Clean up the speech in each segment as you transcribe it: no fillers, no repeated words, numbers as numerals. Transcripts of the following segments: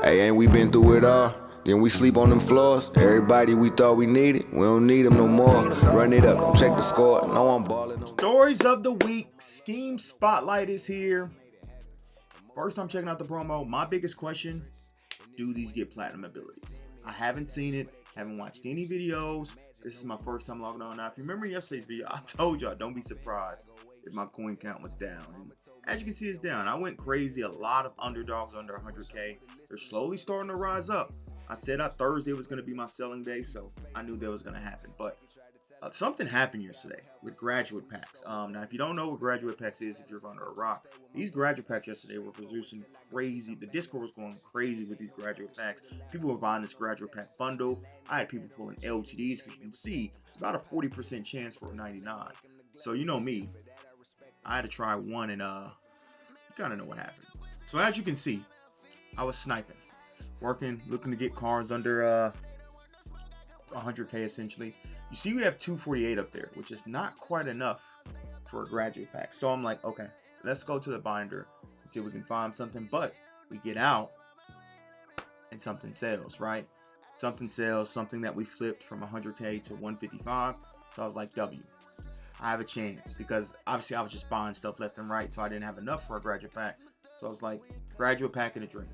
Hey, ain't we been through it all? Then we sleep on them floors. Everybody we thought we needed, we don't need them no more. Run it up, don't check the score. No, I'm balling. Stories of the week. Scheme Spotlight is here. First, I'm checking out the promo. My biggest question: do these get platinum abilities? I haven't seen it. Haven't watched any videos. This is my first time logging on. Now, if you remember yesterday's video, I told y'all don't be surprised if my coin count was down. And as you can see, it's down. I went crazy. A lot of underdogs under 100K. They're slowly starting to rise up. I said Thursday was going to be my selling day, so I knew that was going to happen. But something happened yesterday with graduate packs. Now, if you don't know what graduate packs is, if you're under a rock, these graduate packs yesterday were producing crazy. The Discord was going crazy with these graduate packs. People were buying this graduate pack bundle. I had people pulling LTDs because you can see it's about a 40% chance for a 99. So you know me, I had to try one, and you kind of know what happened. So as you can see, I was sniping, working, looking to get cards under 100K essentially. You see we have 248 up there, which is not quite enough for a graduate pack. So I'm like, okay, let's go to the binder and see if we can find something. But we get out and something sells, right? Something sells, something that we flipped from 100K to 155. So I was like, W, I have a chance, because obviously I was just buying stuff left and right, so I didn't have enough for a graduate pack. So I was like, graduate pack and a drink.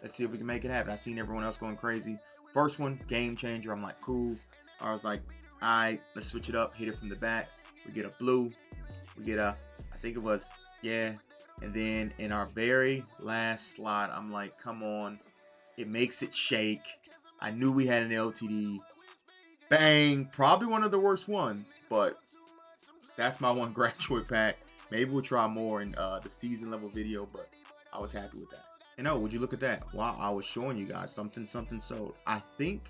Let's see if we can make it happen. I seen everyone else going crazy. First one, game changer. I'm like, cool. I was like, all right, let's switch it up. Hit it from the back. We get a blue. We get a, I think it was, yeah. And then in our very last slot, I'm like, come on. It makes it shake. I knew we had an LTD. Bang. Probably one of the worst ones, but that's my one graduate pack. Maybe we'll try more in the season level video, but I was happy with that. And oh, would you look at that? Wow, I was showing you guys something sold. I think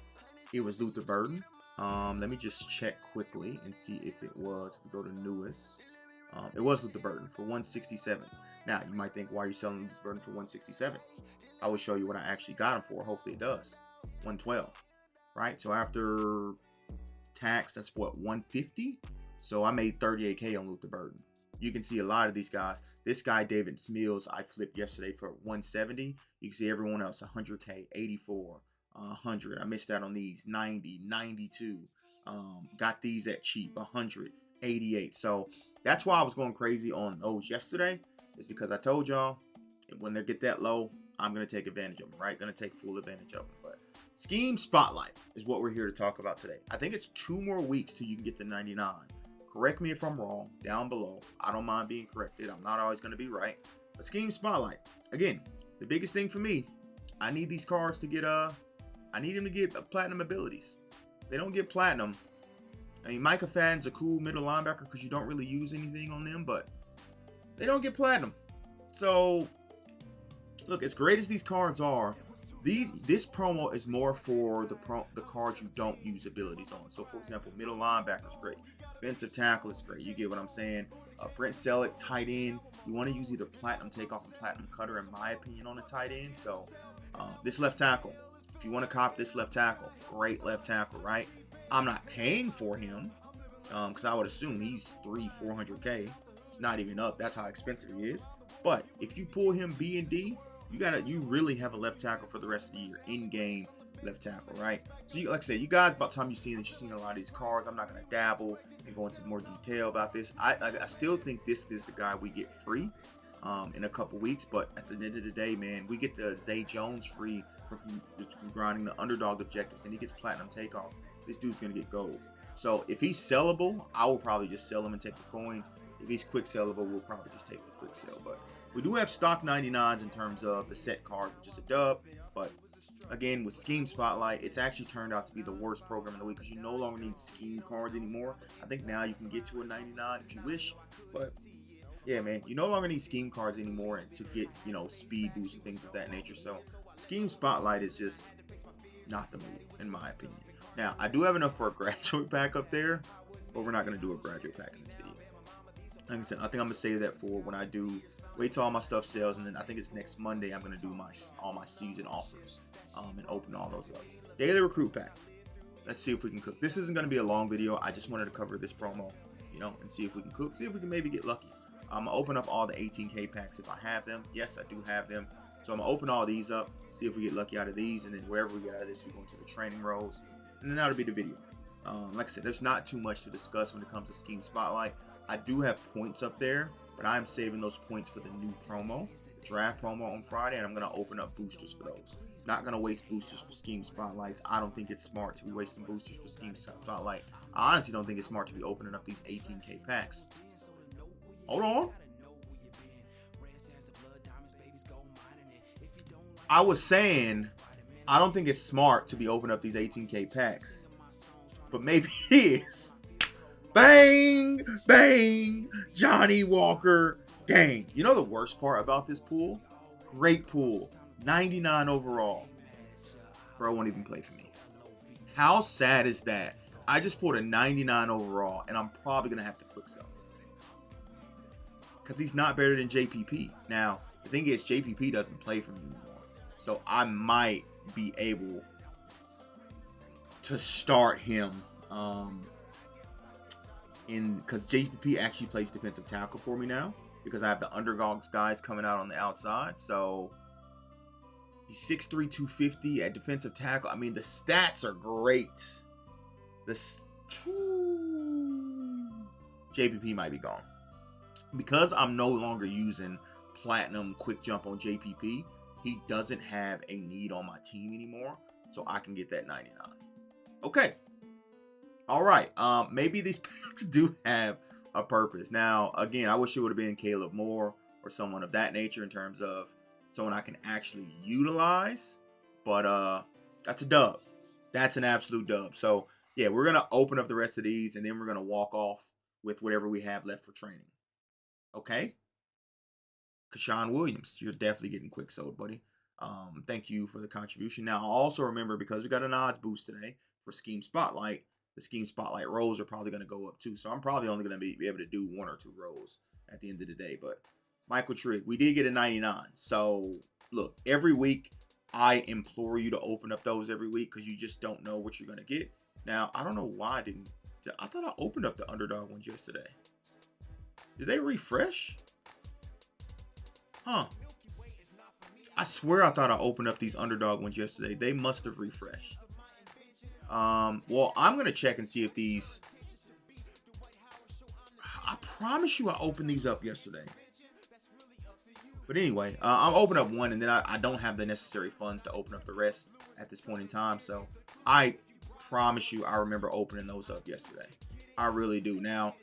it was Luther Burden. Let me just check quickly and see if it was. If we go to newest, it was Luther Burden for 167. Now, you might think, why are you selling Luther Burden for 167? I will show you what I actually got him for. Hopefully it does. 112, right? So after tax, that's what, 150? So I made 38K on Luther Burden. You can see a lot of these guys. This guy, David Mills, I flipped yesterday for 170. You can see everyone else, 100K, 84, 100. I missed out on these, 90, 92. Got these at cheap, 100, 88. So that's why I was going crazy on those yesterday, is because I told y'all, when they get that low, I'm going to take advantage of them, right? Going to take full advantage of them. But Scheme Spotlight is what we're here to talk about today. I think it's 2 more weeks till you can get the 99. Correct me if I'm wrong down below. I don't mind being corrected. I'm not always going to be right. But Scheme Spotlight. Again, the biggest thing for me, I need these cards to get I need them to get platinum abilities. They don't get platinum. I mean, Micah Fadden's a cool middle linebacker because you don't really use anything on them, but they don't get platinum. So, look, as great as these cards are, this promo is more for the cards you don't use abilities on. So, for example, middle linebacker is great. Defensive tackle is great. You get what I'm saying? Brent Selleck, tight end. You want to use either platinum takeoff and platinum cutter, in my opinion, on a tight end. So, this left tackle. If you want to cop this left tackle, great left tackle, right? I'm not paying for him because I would assume he's 300-400K. It's not even up. That's how expensive he is. But if you pull him B and D, you really have a left tackle for the rest of the year. In-game left tackle, right? So like I said, you guys, by the time you've seen a lot of these cards. I'm not going to dabble and go into more detail about this. I still think this is the guy we get free in a couple weeks. But at the end of the day, man, we get the Zay Jones free from grinding the Underdog objectives, and he gets platinum takeoff. This dude's going to get gold. So if he's sellable, I will probably just sell him and take the coins. If he's quick sellable, we'll probably just take the quick sell. But we do have stock 99s in terms of the set card, which is a dub. But again, with Scheme Spotlight, it's actually turned out to be the worst program in the week because you no longer need scheme cards anymore. I think now you can get to a 99 if you wish. But yeah, man, you no longer need scheme cards anymore to get, speed boosts and things of that nature. So Scheme Spotlight is just not the move, in my opinion. Now, I do have enough for a graduate pack up there, but we're not going to do a graduate pack in this video. Like I said, I think I'm going to save that for when I do wait till all my stuff sells, and then I think it's next Monday I'm going to do all my season offers and open all those up. Daily recruit pack. Let's see if we can cook. This isn't going to be a long video. I just wanted to cover this promo, and see if we can cook, see if we can maybe get lucky. I'm going to open up all the 18K packs if I have them. Yes, I do have them. So I'm going to open all these up, see if we get lucky out of these, and then wherever we get out of this, we go into the training roles, and then that'll be the video. Like I said, there's not too much to discuss when it comes to Scheme Spotlight. I do have points up there, but I'm saving those points for the new promo, the draft promo on Friday, and I'm going to open up boosters for those. Not going to waste boosters for Scheme Spotlights. I don't think it's smart to be wasting boosters for Scheme Spotlight. I honestly don't think it's smart to be opening up these 18K packs. Hold on. I was saying, I don't think it's smart to be opening up these 18K packs. But maybe it is. Bang! Bang! Johnny Walker. Dang. You know the worst part about this pool? Great pool. 99 overall. Bro won't even play for me. How sad is that? I just pulled a 99 overall, and I'm probably going to have to quick sell. Because he's not better than JPP. Now, the thing is, JPP doesn't play for me anymore. So I might be able to start him because JPP actually plays defensive tackle for me now, because I have the Underdog guys coming out on the outside. So he's 6'3", 250 at defensive tackle. I mean, the stats are great. JPP might be gone. Because I'm no longer using Platinum Quick Jump on JPP, he doesn't have a need on my team anymore, so I can get that 99. Okay. All right. Maybe these packs do have a purpose. Now, again, I wish it would have been Caleb Moore or someone of that nature in terms of someone I can actually utilize. But that's a dub. That's an absolute dub. So, yeah, we're going to open up the rest of these, and then we're going to walk off with whatever we have left for training. Okay? Kashawn Williams, you're definitely getting quick sold, buddy. Thank you for the contribution. Now, also remember, because we got an odds boost today for Scheme Spotlight, the Scheme Spotlight rows are probably going to go up too. So I'm probably only going to be able to do 1 or 2 rows at the end of the day. But Michael Trigg, we did get a 99. So look, every week I implore you to open up those every week, because you just don't know what you're going to get. Now, I don't know why I didn't. I thought I opened up the Underdog ones yesterday. Did they refresh? Huh. I swear I thought I opened up these Underdog ones yesterday. They must have refreshed. Well, I'm going to check and see if these... I promise you I opened these up yesterday. But anyway, I'll open up one, and then I don't have the necessary funds to open up the rest at this point in time. So I promise you I remember opening those up yesterday. I really do. Now,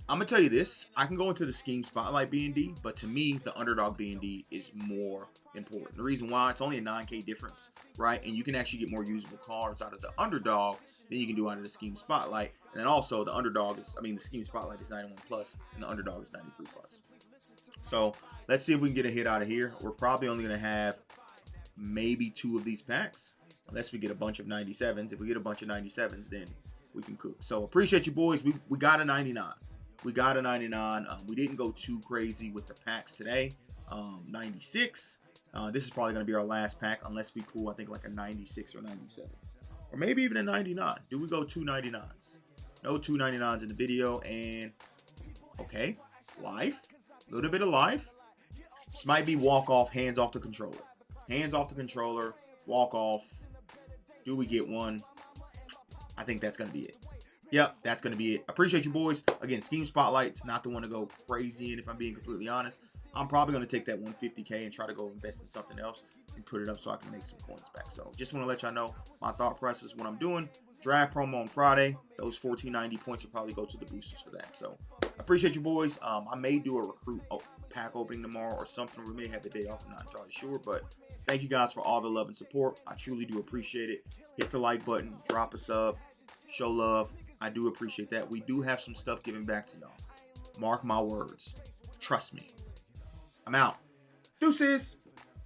I'm going to tell you this. I can go into the Scheme Spotlight B&D, but to me, the Underdog B&D is more important. The reason why, it's only a 9K difference, right? And you can actually get more usable cards out of the Underdog than you can do out of the Scheme Spotlight. And then also, the Underdog is, the Scheme Spotlight is 91 plus, and the Underdog is 93 plus. So let's see if we can get a hit out of here. We're probably only going to have maybe 2 of these packs, unless we get a bunch of 97s. If we get a bunch of 97s, then we can cook. So appreciate you, boys. We got a 99. We got a 99. We didn't go too crazy with the packs today. 96. This is probably going to be our last pack, unless we pull, I think, like a 96 or 97. Or maybe even a 99. Do we go 2 99s? No 2 99s in the video. And, okay, life. A little bit of life. This might be walk-off, hands off the controller. Hands off the controller, walk-off. Do we get one? I think that's going to be it. Yep, that's going to be it. Appreciate you, boys. Again, Scheme Spotlight's not the one to go crazy in, if I'm being completely honest. I'm probably going to take that 150K and try to go invest in something else and put it up so I can make some coins back. So just want to let y'all know my thought process, what I'm doing. Draft promo on Friday. Those 1490 points will probably go to the boosters for that. So appreciate you, boys. I may do a recruit pack opening tomorrow or something. We may have the day off. I'm not entirely sure. But thank you guys for all the love and support. I truly do appreciate it. Hit the like button. Drop a sub. Show love. I do appreciate that. We do have some stuff giving back to y'all. Mark my words. Trust me. I'm out. Deuces.